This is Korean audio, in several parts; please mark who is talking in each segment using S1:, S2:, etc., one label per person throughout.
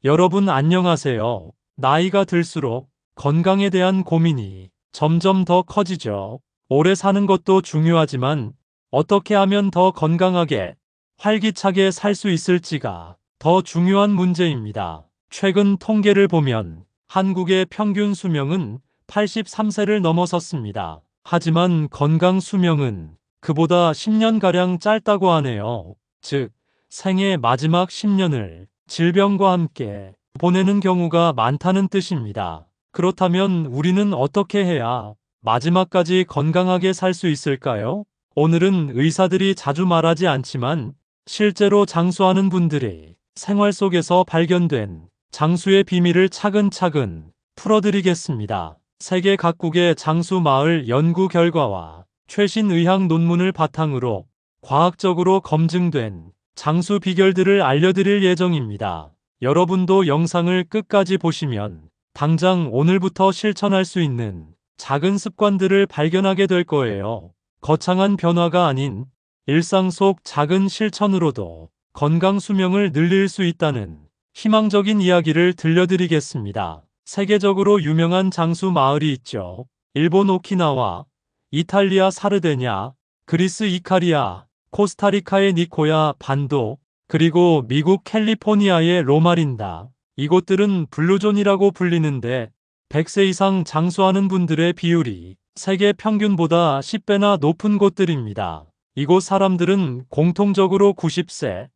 S1: 여러분 안녕하세요. 나이가 들수록 건강에 대한 고민이 점점 더 커지죠. 오래 사는 것도 중요하지만 어떻게 하면 더 건강하게 활기차게 살 수 있을지가 더 중요한 문제입니다. 최근 통계를 보면 한국의 평균 수명은 83세를 넘어섰습니다. 하지만 건강 수명은 그보다 10년가량 짧다고 하네요. 즉, 생애 마지막 10년을 질병과 함께 보내는 경우가 많다는 뜻입니다. 그렇다면 우리는 어떻게 해야 마지막까지 건강하게 살 수 있을까요? 오늘은 의사들이 자주 말하지 않지만 실제로 장수하는 분들의 생활 속에서 발견된 장수의 비밀을 차근차근 풀어드리겠습니다. 세계 각국의 장수 마을 연구 결과와 최신 의학 논문을 바탕으로 과학적으로 검증된 장수 비결들을 알려드릴 예정입니다. 여러분도 영상을 끝까지 보시면 당장 오늘부터 실천할 수 있는 작은 습관들을 발견하게 될 거예요. 거창한 변화가 아닌 일상 속 작은 실천으로도 건강 수명을 늘릴 수 있다는 희망적인 이야기를 들려드리겠습니다. 세계적으로 유명한 장수 마을이 있죠. 일본 오키나와, 이탈리아 사르데냐, 그리스 이카리아, 코스타리카의 니코야 반도, 그리고 미국 캘리포니아의 로마린다. 이곳들은 블루존이라고 불리는데 100세 이상 장수하는 분들의 비율이 세계 평균보다 10배나 높은 곳들입니다. 이곳 사람들은 공통적으로 90세,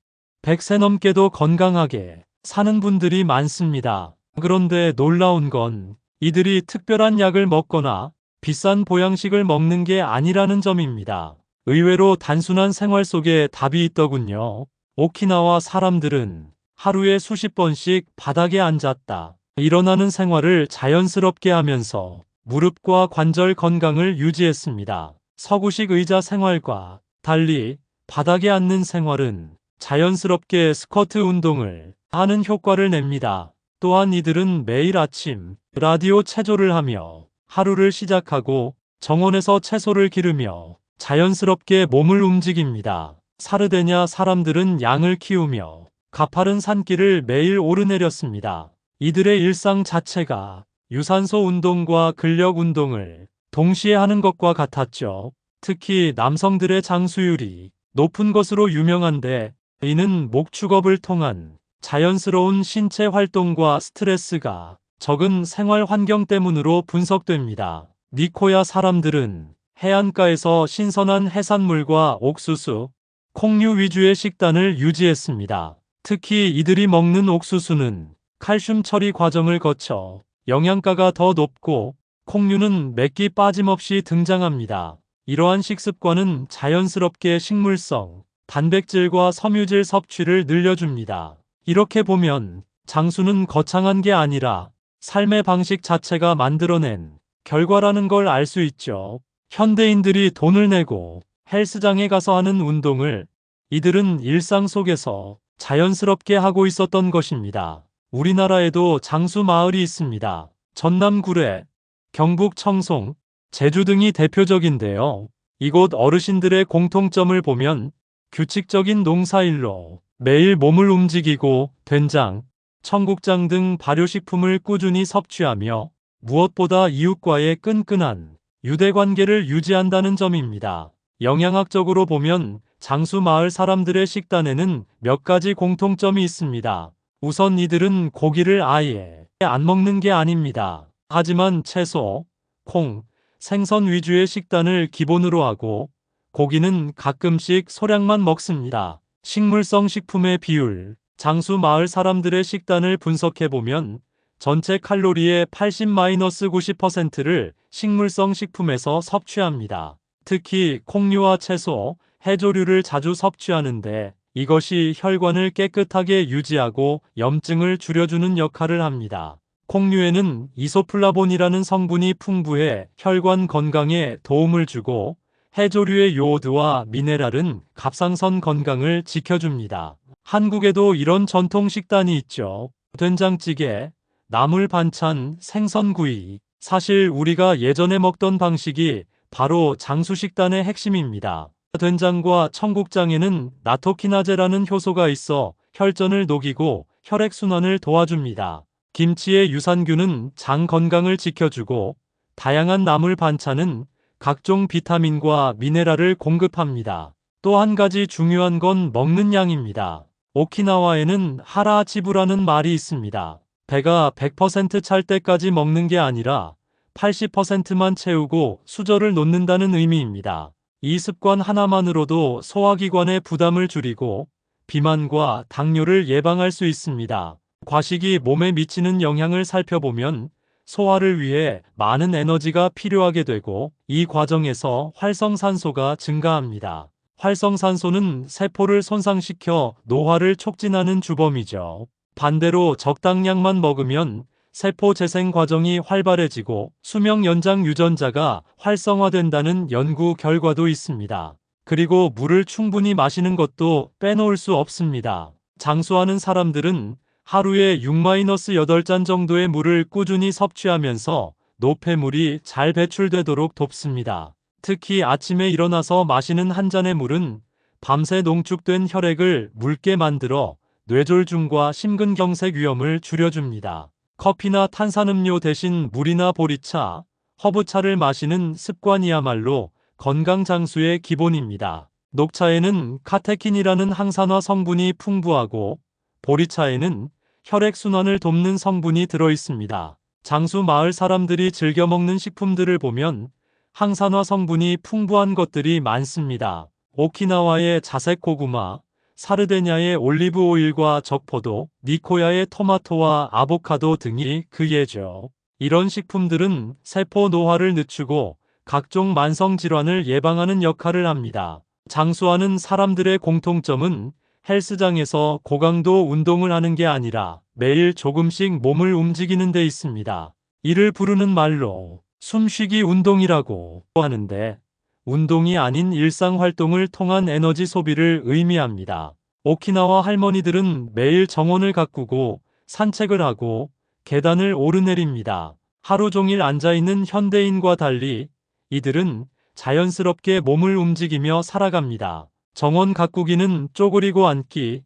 S1: 100세 넘게도 건강하게 사는 분들이 많습니다. 그런데 놀라운 건 이들이 특별한 약을 먹거나 비싼 보양식을 먹는 게 아니라는 점입니다. 의외로 단순한 생활 속에 답이 있더군요. 오키나와 사람들은 하루에 수십 번씩 바닥에 앉았다 일어나는 생활을 자연스럽게 하면서 무릎과 관절 건강을 유지했습니다. 서구식 의자 생활과 달리 바닥에 앉는 생활은 자연스럽게 스쿼트 운동을 하는 효과를 냅니다. 또한 이들은 매일 아침 라디오 체조를 하며 하루를 시작하고 정원에서 채소를 기르며 자연스럽게 몸을 움직입니다. 사르데냐 사람들은 양을 키우며 가파른 산길을 매일 오르내렸습니다. 이들의 일상 자체가 유산소 운동과 근력 운동을 동시에 하는 것과 같았죠. 특히 남성들의 장수율이 높은 것으로 유명한데 이는 목축업을 통한 자연스러운 신체 활동과 스트레스가 적은 생활 환경 때문으로 분석됩니다. 니코야 사람들은 해안가에서 신선한 해산물과 옥수수, 콩류 위주의 식단을 유지했습니다. 특히 이들이 먹는 옥수수는 칼슘 처리 과정을 거쳐 영양가가 더 높고 콩류는 몇 끼 빠짐없이 등장합니다. 이러한 식습관은 자연스럽게 식물성, 단백질과 섬유질 섭취를 늘려줍니다. 이렇게 보면 장수는 거창한 게 아니라 삶의 방식 자체가 만들어낸 결과라는 걸 알 수 있죠. 현대인들이 돈을 내고 헬스장에 가서 하는 운동을 이들은 일상 속에서 자연스럽게 하고 있었던 것입니다. 우리나라에도 장수 마을이 있습니다. 전남 구례, 경북 청송, 제주 등이 대표적인데요. 이곳 어르신들의 공통점을 보면 규칙적인 농사일로 매일 몸을 움직이고 된장, 청국장 등 발효식품을 꾸준히 섭취하며 무엇보다 이웃과의 끈끈한 유대관계를 유지한다는 점입니다. 영양학적으로 보면 장수 마을 사람들의 식단에는 몇 가지 공통점이 있습니다. 우선 이들은 고기를 아예 안 먹는 게 아닙니다. 하지만 채소, 콩, 생선 위주의 식단을 기본으로 하고 고기는 가끔씩 소량만 먹습니다. 식물성 식품의 비율, 장수 마을 사람들의 식단을 분석해보면 전체 칼로리의 80-90%를 식물성 식품에서 섭취합니다. 특히 콩류와 채소, 해조류를 자주 섭취하는데 이것이 혈관을 깨끗하게 유지하고 염증을 줄여주는 역할을 합니다. 콩류에는 이소플라본이라는 성분이 풍부해 혈관 건강에 도움을 주고 해조류의 요오드와 미네랄은 갑상선 건강을 지켜줍니다. 한국에도 이런 전통 식단이 있죠. 된장찌개, 나물 반찬, 생선구이. 사실 우리가 예전에 먹던 방식이 바로 장수식단의 핵심입니다. 된장과 청국장에는 나토키나제라는 효소가 있어 혈전을 녹이고 혈액순환을 도와줍니다. 김치의 유산균은 장 건강을 지켜주고 다양한 나물 반찬은 각종 비타민과 미네랄을 공급합니다. 또 한 가지 중요한 건 먹는 양입니다. 오키나와에는 하라치부라는 말이 있습니다. 배가 100% 찰 때까지 먹는 게 아니라 80%만 채우고 수저를 놓는다는 의미입니다. 이 습관 하나만으로도 소화기관의 부담을 줄이고 비만과 당뇨를 예방할 수 있습니다. 과식이 몸에 미치는 영향을 살펴보면 소화를 위해 많은 에너지가 필요하게 되고 이 과정에서 활성산소가 증가합니다. 활성산소는 세포를 손상시켜 노화를 촉진하는 주범이죠. 반대로 적당량만 먹으면 세포 재생 과정이 활발해지고 수명 연장 유전자가 활성화된다는 연구 결과도 있습니다. 그리고 물을 충분히 마시는 것도 빼놓을 수 없습니다. 장수하는 사람들은 하루에 6-8잔 정도의 물을 꾸준히 섭취하면서 노폐물이 잘 배출되도록 돕습니다. 특히 아침에 일어나서 마시는 한 잔의 물은 밤새 농축된 혈액을 묽게 만들어 뇌졸중과 심근경색 위험을 줄여줍니다. 커피나 탄산음료 대신 물이나 보리차, 허브차를 마시는 습관이야말로 건강 장수의 기본입니다. 녹차에는 카테킨이라는 항산화 성분이 풍부하고 보리차에는 혈액순환을 돕는 성분이 들어있습니다. 장수 마을 사람들이 즐겨 먹는 식품들을 보면 항산화 성분이 풍부한 것들이 많습니다. 오키나와의 자색 고구마, 사르데냐의 올리브 오일과 적포도, 니코야의 토마토와 아보카도 등이 그 예죠. 이런 식품들은 세포 노화를 늦추고 각종 만성 질환을 예방하는 역할을 합니다. 장수하는 사람들의 공통점은 헬스장에서 고강도 운동을 하는 게 아니라 매일 조금씩 몸을 움직이는 데 있습니다. 이를 부르는 말로 숨쉬기 운동이라고 하는데 운동이 아닌 일상활동을 통한 에너지 소비를 의미합니다. 오키나와 할머니들은 매일 정원을 가꾸고 산책을 하고 계단을 오르내립니다. 하루 종일 앉아있는 현대인과 달리 이들은 자연스럽게 몸을 움직이며 살아갑니다. 정원 가꾸기는 쪼그리고 앉기,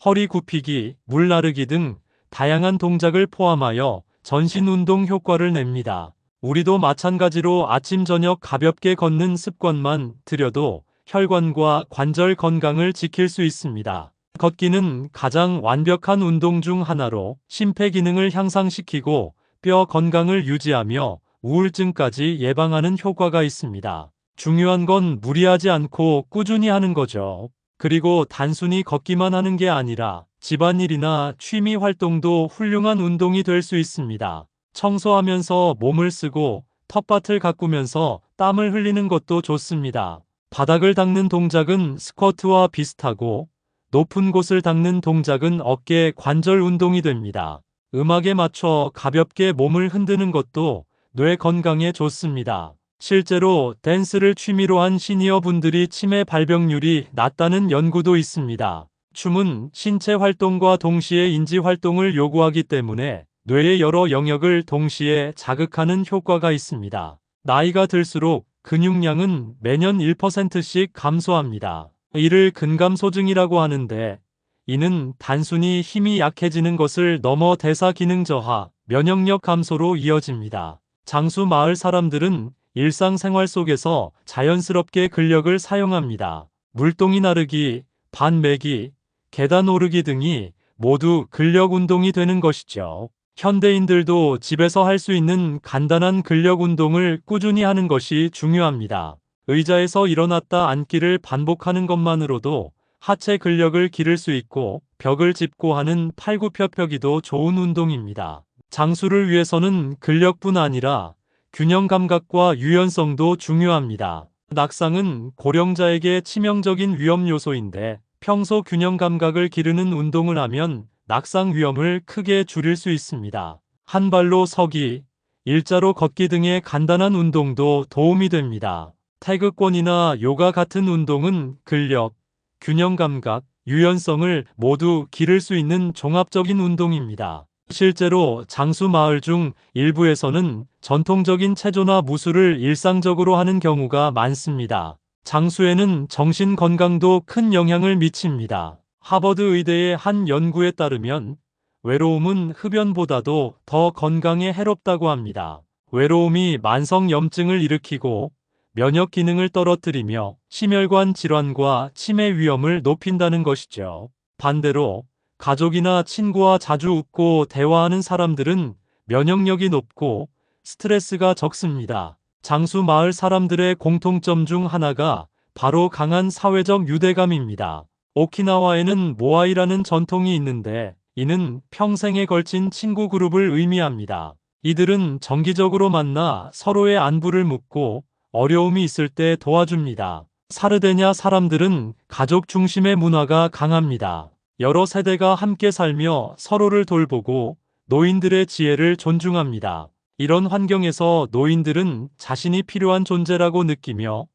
S1: 허리 굽히기, 물 나르기 등 다양한 동작을 포함하여 전신 운동 효과를 냅니다. 우리도 마찬가지로 아침 저녁 가볍게 걷는 습관만 들여도 혈관과 관절 건강을 지킬 수 있습니다. 걷기는 가장 완벽한 운동 중 하나로 심폐기능을 향상시키고 뼈 건강을 유지하며 우울증까지 예방하는 효과가 있습니다. 중요한 건 무리하지 않고 꾸준히 하는 거죠. 그리고 단순히 걷기만 하는 게 아니라 집안일이나 취미 활동도 훌륭한 운동이 될 수 있습니다. 청소하면서 몸을 쓰고 텃밭을 가꾸면서 땀을 흘리는 것도 좋습니다. 바닥을 닦는 동작은 스쿼트와 비슷하고 높은 곳을 닦는 동작은 어깨 관절 운동이 됩니다. 음악에 맞춰 가볍게 몸을 흔드는 것도 뇌 건강에 좋습니다. 실제로 댄스를 취미로 한 시니어 분들이 치매 발병률이 낮다는 연구도 있습니다. 춤은 신체 활동과 동시에 인지 활동을 요구하기 때문에 뇌의 여러 영역을 동시에 자극하는 효과가 있습니다. 나이가 들수록 근육량은 매년 1%씩 감소합니다. 이를 근감소증이라고 하는데 이는 단순히 힘이 약해지는 것을 넘어 대사 기능 저하, 면역력 감소로 이어집니다. 장수 마을 사람들은 일상생활 속에서 자연스럽게 근력을 사용합니다. 물동이 나르기, 반 매기, 계단 오르기 등이 모두 근력 운동이 되는 것이죠. 현대인들도 집에서 할 수 있는 간단한 근력 운동을 꾸준히 하는 것이 중요합니다. 의자에서 일어났다 앉기를 반복하는 것만으로도 하체 근력을 기를 수 있고 벽을 짚고 하는 팔굽혀펴기도 좋은 운동입니다. 장수를 위해서는 근력뿐 아니라 균형 감각과 유연성도 중요합니다. 낙상은 고령자에게 치명적인 위험 요소인데 평소 균형 감각을 기르는 운동을 하면 낙상 위험을 크게 줄일 수 있습니다. 한 발로 서기, 일자로 걷기 등의 간단한 운동도 도움이 됩니다. 태극권이나 요가 같은 운동은 근력, 균형 감각, 유연성을 모두 기를 수 있는 종합적인 운동입니다. 실제로 장수 마을 중 일부에서는 전통적인 체조나 무술을 일상적으로 하는 경우가 많습니다. 장수에는 정신 건강도 큰 영향을 미칩니다. 하버드 의대의 한 연구에 따르면 외로움은 흡연보다도 더 건강에 해롭다고 합니다. 외로움이 만성염증을 일으키고 면역 기능을 떨어뜨리며 심혈관 질환과 치매 위험을 높인다는 것이죠. 반대로 가족이나 친구와 자주 웃고 대화하는 사람들은 면역력이 높고 스트레스가 적습니다. 장수 마을 사람들의 공통점 중 하나가 바로 강한 사회적 유대감입니다. 오키나와에는 모아이라는 전통이 있는데 이는 평생에 걸친 친구 그룹을 의미합니다. 이들은 정기적으로 만나 서로의 안부를 묻고 어려움이 있을 때 도와줍니다. 사르데냐 사람들은 가족 중심의 문화가 강합니다. 여러 세대가 함께 살며 서로를 돌보고 노인들의 지혜를 존중합니다. 이런 환경에서 노인들은 자신이 필요한 존재라고 느끼며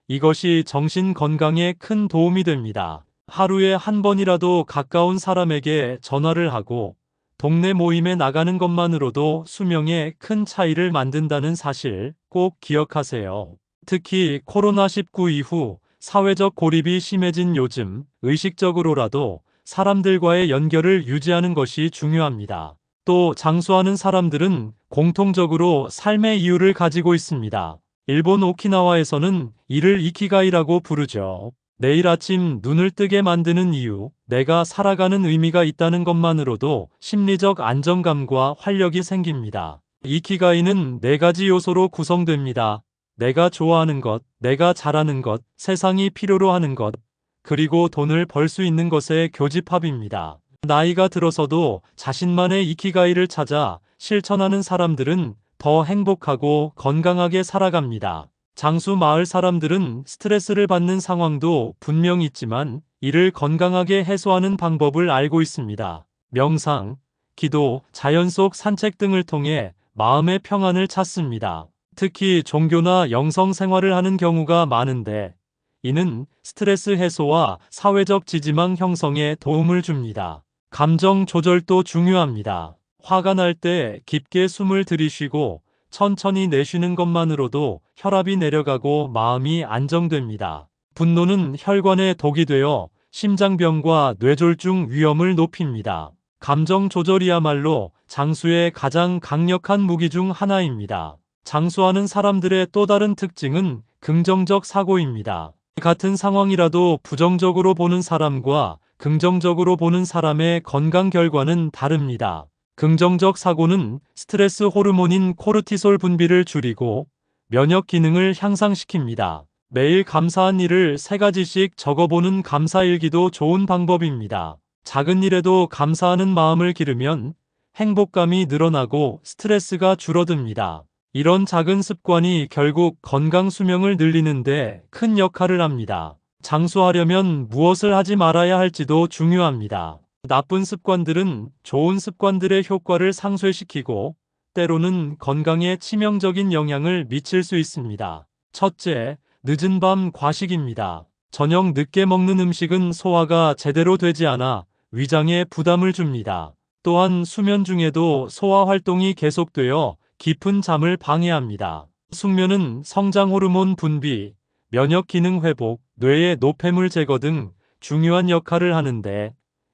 S1: 이것이 정신 건강에 큰 도움이 됩니다. 하루에 한 번이라도 가까운 사람에게 전화를 하고 동네 모임에 나가는 것만으로도 수명에 큰 차이를 만든다는 사실 꼭 기억하세요. 특히 코로나19 이후 사회적 고립이 심해진 요즘 의식적으로라도 사람들과의 연결을 유지하는 것이 중요합니다. 또 장수하는 사람들은 공통적으로 삶의 이유를 가지고 있습니다. 일본 오키나와에서는 이를 이키가이라고 부르죠. 내일 아침 눈을 뜨게 만드는 이유, 내가 살아가는 의미가 있다는 것만으로도 심리적 안정감과 활력이 생깁니다. 이키가이는 4가지 요소로 구성됩니다. 내가 좋아하는 것, 내가 잘하는 것, 세상이 필요로 하는 것, 그리고 돈을 벌 수 있는 것의 교집합입니다. 나이가 들어서도 자신만의 이키가이를 찾아 실천하는 사람들은 더 행복하고 건강하게 살아갑니다. 장수 마을 사람들은 스트레스를 받는 상황도 분명 있지만 이를 건강하게 해소하는 방법을 알고 있습니다. 명상, 기도, 자연 속 산책 등을 통해 마음의 평안을 찾습니다. 특히 종교나 영성 생활을 하는 경우가 많은데 이는 스트레스 해소와 사회적 지지망 형성에 도움을 줍니다. 감정 조절도 중요합니다. 화가 날 때 깊게 숨을 들이쉬고 천천히 내쉬는 것만으로도 혈압이 내려가고 마음이 안정됩니다. 분노는 혈관에 독이 되어 심장병과 뇌졸중 위험을 높입니다. 감정 조절이야말로 장수의 가장 강력한 무기 중 하나입니다. 장수하는 사람들의 또 다른 특징은 긍정적 사고입니다. 같은 상황이라도 부정적으로 보는 사람과 긍정적으로 보는 사람의 건강 결과는 다릅니다. 긍정적 사고는 스트레스 호르몬인 코르티솔 분비를 줄이고 면역 기능을 향상시킵니다. 매일 감사한 일을 3가지씩 적어보는 감사일기도 좋은 방법입니다. 작은 일에도 감사하는 마음을 기르면 행복감이 늘어나고 스트레스가 줄어듭니다. 이런 작은 습관이 결국 건강 수명을 늘리는데 큰 역할을 합니다. 장수하려면 무엇을 하지 말아야 할지도 중요합니다. 나쁜 습관들은 좋은 습관들의 효과를 상쇄시키고 때로는 건강에 치명적인 영향을 미칠 수 있습니다. 첫째, 늦은 밤 과식입니다. 저녁 늦게 먹는 음식은 소화가 제대로 되지 않아 위장에 부담을 줍니다. 또한 수면 중에도 소화 활동이 계속되어 깊은 잠을 방해합니다. 숙면은 성장 호르몬 분비, 면역 기능 회복, 뇌의 노폐물 제거 등 중요한 역할을 하는데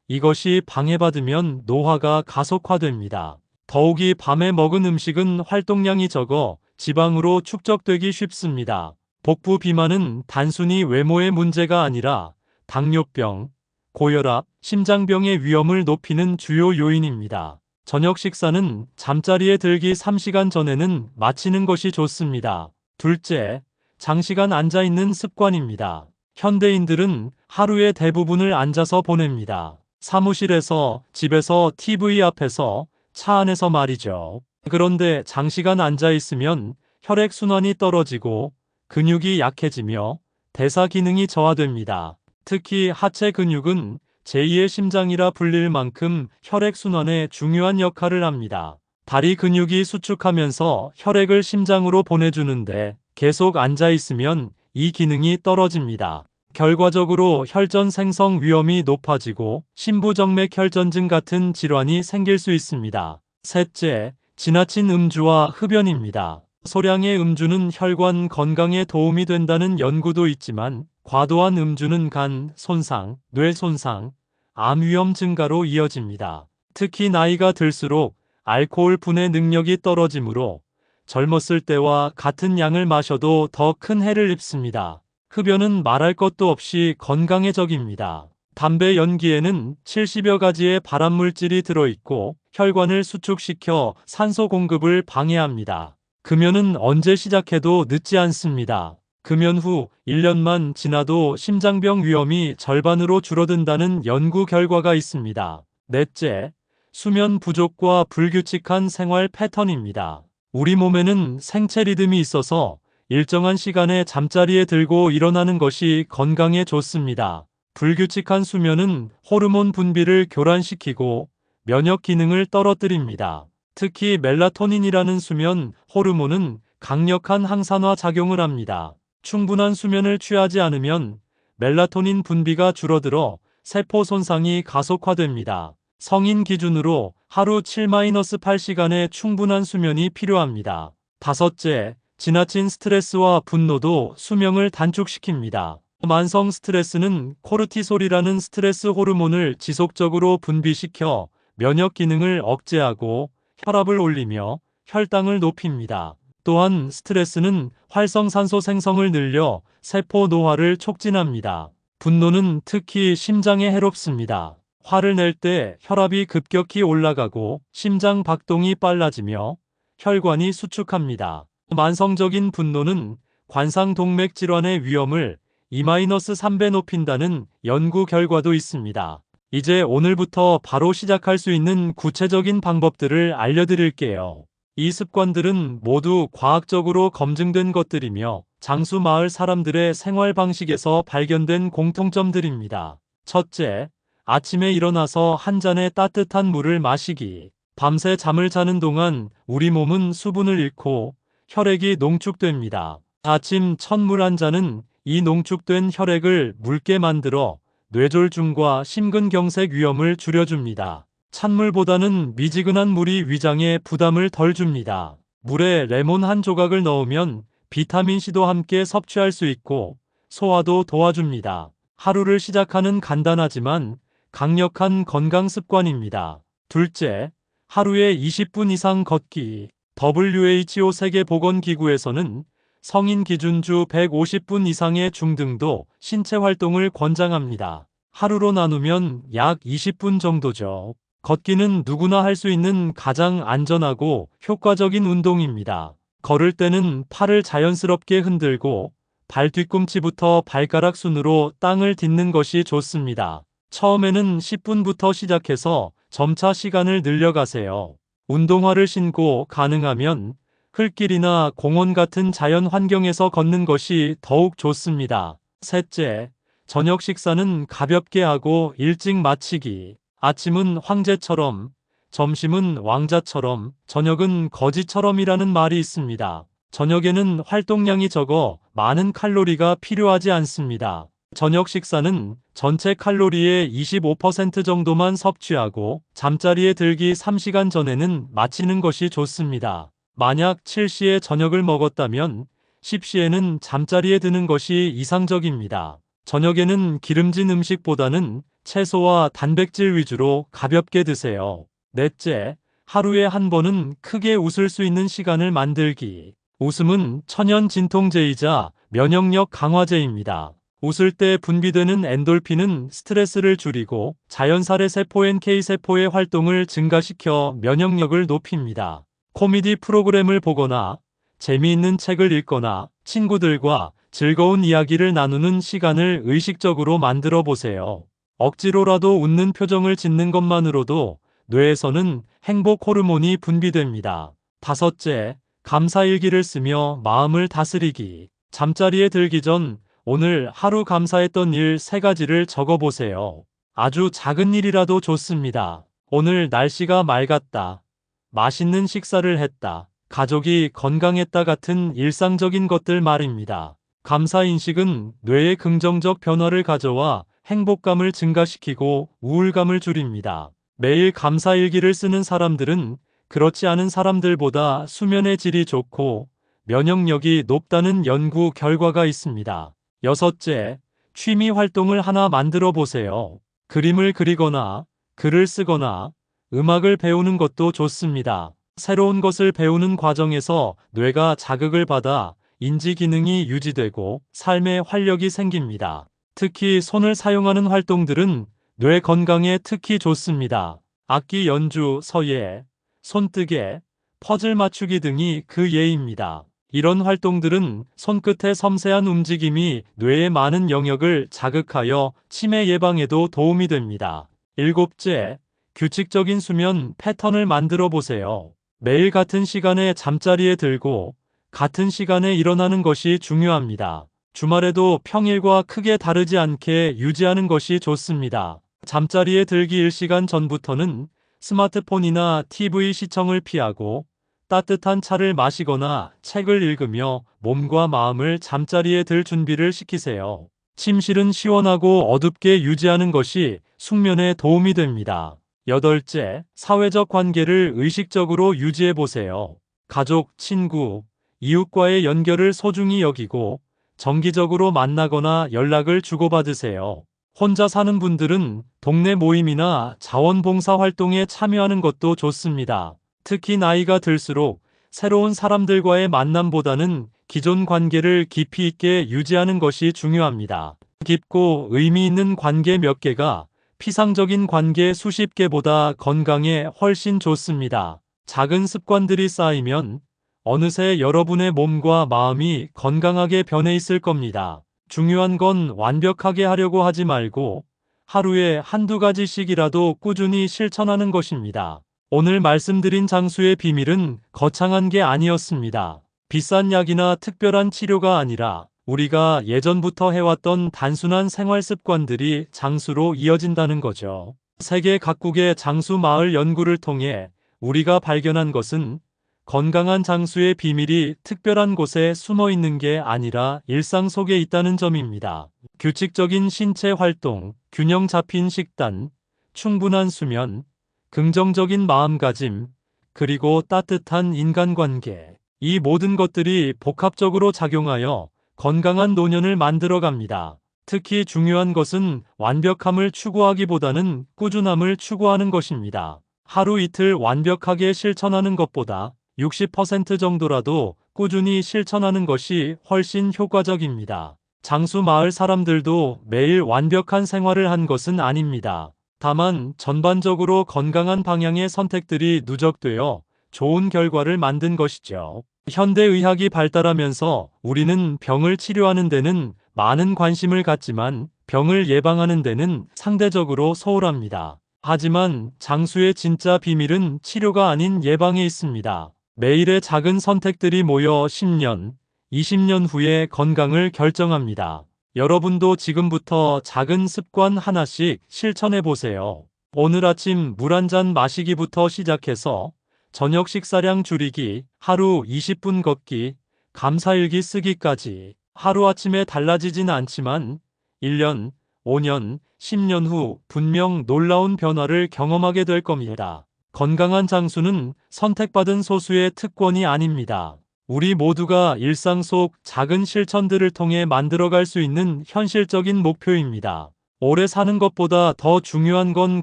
S1: 이것이 방해받으면 노화가 가속화됩니다. 더욱이 밤에 먹은 음식은 활동량이 적어 지방으로 축적되기 쉽습니다. 복부 비만은 단순히 외모의 문제가 아니라 당뇨병, 고혈압, 심장병의 위험을 높이는 주요 요인입니다. 저녁 식사는 잠자리에 들기 3시간 전에는 마치는 것이 좋습니다. 둘째, 장시간 앉아있는 습관입니다. 현대인들은 하루의 대부분을 앉아서 보냅니다. 사무실에서, 집에서, TV 앞에서, 차 안에서 말이죠. 그런데 장시간 앉아있으면 혈액순환이 떨어지고 근육이 약해지며 대사 기능이 저하됩니다. 특히 하체 근육은 제2의 심장이라 불릴 만큼 혈액순환에 중요한 역할을 합니다. 다리 근육이 수축하면서 혈액을 심장으로 보내주는데 계속 앉아있으면 이 기능이 떨어집니다. 결과적으로 혈전 생성 위험이 높아지고 심부정맥 혈전증 같은 질환이 생길 수 있습니다. 셋째, 지나친 음주와 흡연입니다. 소량의 음주는 혈관 건강에 도움이 된다는 연구도 있지만 과도한 음주는 간 손상, 뇌 손상, 암 위험 증가로 이어집니다. 특히 나이가 들수록 알코올 분해 능력이 떨어지므로 젊었을 때와 같은 양을 마셔도 더 큰 해를 입습니다. 흡연은 말할 것도 없이 건강에 적입니다. 담배 연기에는 70여 가지의 발암물질이 들어있고 혈관을 수축시켜 산소 공급을 방해합니다. 금연은 언제 시작해도 늦지 않습니다. 금연 후 1년만 지나도 심장병 위험이 절반으로 줄어든다는 연구 결과가 있습니다. 넷째, 수면 부족과 불규칙한 생활 패턴입니다. 우리 몸에는 생체 리듬이 있어서 일정한 시간에 잠자리에 들고 일어나는 것이 건강에 좋습니다. 불규칙한 수면은 호르몬 분비를 교란시키고 면역 기능을 떨어뜨립니다. 특히 멜라토닌이라는 수면 호르몬은 강력한 항산화 작용을 합니다. 충분한 수면을 취하지 않으면 멜라토닌 분비가 줄어들어 세포 손상이 가속화됩니다. 성인 기준으로 하루 7-8시간의 충분한 수면이 필요합니다. 다섯째, 지나친 스트레스와 분노도 수명을 단축시킵니다. 만성 스트레스는 코르티솔이라는 스트레스 호르몬을 지속적으로 분비시켜 면역 기능을 억제하고 혈압을 올리며 혈당을 높입니다. 또한 스트레스는 활성산소 생성을 늘려 세포 노화를 촉진합니다. 분노는 특히 심장에 해롭습니다. 화를 낼 때 혈압이 급격히 올라가고 심장 박동이 빨라지며 혈관이 수축합니다. 만성적인 분노는 관상동맥 질환의 위험을 2-3배 높인다는 연구 결과도 있습니다. 이제 오늘부터 바로 시작할 수 있는 구체적인 방법들을 알려드릴게요. 이 습관들은 모두 과학적으로 검증된 것들이며 장수 마을 사람들의 생활 방식에서 발견된 공통점들입니다. 첫째, 아침에 일어나서 한 잔의 따뜻한 물을 마시기. 밤새 잠을 자는 동안 우리 몸은 수분을 잃고 혈액이 농축됩니다. 아침 첫 물 한 잔은 이 농축된 혈액을 묽게 만들어 뇌졸중과 심근경색 위험을 줄여줍니다. 찬물보다는 미지근한 물이 위장에 부담을 덜 줍니다. 물에 레몬 한 조각을 넣으면 비타민C도 함께 섭취할 수 있고 소화도 도와줍니다. 하루를 시작하는 간단하지만 강력한 건강 습관입니다. 둘째, 하루에 20분 이상 걷기. WHO 세계보건기구에서는 성인 기준 주 150분 이상의 중등도 신체 활동을 권장합니다. 하루로 나누면 약 20분 정도죠. 걷기는 누구나 할 수 있는 가장 안전하고 효과적인 운동입니다. 걸을 때는 팔을 자연스럽게 흔들고 발 뒤꿈치부터 발가락 순으로 땅을 딛는 것이 좋습니다. 처음에는 10분부터 시작해서 점차 시간을 늘려가세요. 운동화를 신고 가능하면 흙길이나 공원 같은 자연 환경에서 걷는 것이 더욱 좋습니다. 셋째, 저녁 식사는 가볍게 하고 일찍 마치기. 아침은 황제처럼, 점심은 왕자처럼, 저녁은 거지처럼이라는 말이 있습니다. 저녁에는 활동량이 적어 많은 칼로리가 필요하지 않습니다. 저녁 식사는 전체 칼로리의 25% 정도만 섭취하고 잠자리에 들기 3시간 전에는 마치는 것이 좋습니다. 만약 7시에 저녁을 먹었다면 10시에는 잠자리에 드는 것이 이상적입니다. 저녁에는 기름진 음식보다는 채소와 단백질 위주로 가볍게 드세요. 넷째, 하루에 한 번은 크게 웃을 수 있는 시간을 만들기. 웃음은 천연 진통제이자 면역력 강화제입니다. 웃을 때 분비되는 엔돌핀은 스트레스를 줄이고 자연살의 세포 NK세포의 활동을 증가시켜 면역력을 높입니다. 코미디 프로그램을 보거나 재미있는 책을 읽거나 친구들과 즐거운 이야기를 나누는 시간을 의식적으로 만들어 보세요. 억지로라도 웃는 표정을 짓는 것만으로도 뇌에서는 행복 호르몬이 분비됩니다. 다섯째, 감사일기를 쓰며 마음을 다스리기. 잠자리에 들기 전 오늘 하루 감사했던 일 3가지를 적어보세요. 아주 작은 일이라도 좋습니다. 오늘 날씨가 맑았다. 맛있는 식사를 했다. 가족이 건강했다 같은 일상적인 것들 말입니다. 감사인식은 뇌에 긍정적 변화를 가져와 행복감을 증가시키고 우울감을 줄입니다. 매일 감사일기를 쓰는 사람들은 그렇지 않은 사람들보다 수면의 질이 좋고 면역력이 높다는 연구 결과가 있습니다. 여섯째, 취미 활동을 하나 만들어 보세요. 그림을 그리거나 글을 쓰거나 음악을 배우는 것도 좋습니다. 새로운 것을 배우는 과정에서 뇌가 자극을 받아 인지 기능이 유지되고 삶의 활력이 생깁니다. 특히 손을 사용하는 활동들은 뇌 건강에 특히 좋습니다. 악기 연주, 서예, 손뜨개, 퍼즐 맞추기 등이 그 예입니다. 이런 활동들은 손끝의 섬세한 움직임이 뇌의 많은 영역을 자극하여 치매 예방에도 도움이 됩니다. 일곱째, 규칙적인 수면 패턴을 만들어 보세요. 매일 같은 시간에 잠자리에 들고 같은 시간에 일어나는 것이 중요합니다. 주말에도 평일과 크게 다르지 않게 유지하는 것이 좋습니다. 잠자리에 들기 1시간 전부터는 스마트폰이나 TV 시청을 피하고 따뜻한 차를 마시거나 책을 읽으며 몸과 마음을 잠자리에 들 준비를 시키세요. 침실은 시원하고 어둡게 유지하는 것이 숙면에 도움이 됩니다. 여덟째, 사회적 관계를 의식적으로 유지해 보세요. 가족, 친구, 이웃과의 연결을 소중히 여기고 정기적으로 만나거나 연락을 주고받으세요. 혼자 사는 분들은 동네 모임이나 자원봉사 활동에 참여하는 것도 좋습니다. 특히 나이가 들수록 새로운 사람들과의 만남보다는 기존 관계를 깊이 있게 유지하는 것이 중요합니다. 깊고 의미 있는 관계 몇 개가 피상적인 관계 수십 개보다 건강에 훨씬 좋습니다. 작은 습관들이 쌓이면 어느새 여러분의 몸과 마음이 건강하게 변해 있을 겁니다. 중요한 건 완벽하게 하려고 하지 말고 하루에 한두 가지씩이라도 꾸준히 실천하는 것입니다. 오늘 말씀드린 장수의 비밀은 거창한 게 아니었습니다. 비싼 약이나 특별한 치료가 아니라 우리가 예전부터 해왔던 단순한 생활 습관들이 장수로 이어진다는 거죠. 세계 각국의 장수 마을 연구를 통해 우리가 발견한 것은 건강한 장수의 비밀이 특별한 곳에 숨어 있는 게 아니라 일상 속에 있다는 점입니다. 규칙적인 신체 활동, 균형 잡힌 식단, 충분한 수면, 긍정적인 마음가짐, 그리고 따뜻한 인간관계. 이 모든 것들이 복합적으로 작용하여 건강한 노년을 만들어갑니다. 특히 중요한 것은 완벽함을 추구하기보다는 꾸준함을 추구하는 것입니다. 하루 이틀 완벽하게 실천하는 것보다 60% 정도라도 꾸준히 실천하는 것이 훨씬 효과적입니다. 장수 마을 사람들도 매일 완벽한 생활을 한 것은 아닙니다. 다만 전반적으로 건강한 방향의 선택들이 누적되어 좋은 결과를 만든 것이죠. 현대의학이 발달하면서 우리는 병을 치료하는 데는 많은 관심을 갖지만 병을 예방하는 데는 상대적으로 소홀합니다. 하지만 장수의 진짜 비밀은 치료가 아닌 예방에 있습니다. 매일의 작은 선택들이 모여 10년, 20년 후의 건강을 결정합니다. 여러분도 지금부터 작은 습관 하나씩 실천해 보세요. 오늘 아침 물 한 잔 마시기부터 시작해서 저녁 식사량 줄이기, 하루 20분 걷기, 감사일기 쓰기까지 하루아침에 달라지진 않지만 1년, 5년, 10년 후 분명 놀라운 변화를 경험하게 될 겁니다. 건강한 장수는 선택받은 소수의 특권이 아닙니다. 우리 모두가 일상 속 작은 실천들을 통해 만들어갈 수 있는 현실적인 목표입니다. 오래 사는 것보다 더 중요한 건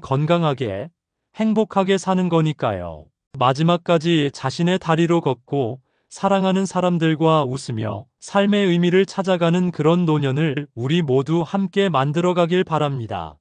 S1: 건강하게, 행복하게 사는 거니까요. 마지막까지 자신의 다리로 걷고 사랑하는 사람들과 웃으며 삶의 의미를 찾아가는 그런 노년을 우리 모두 함께 만들어가길 바랍니다.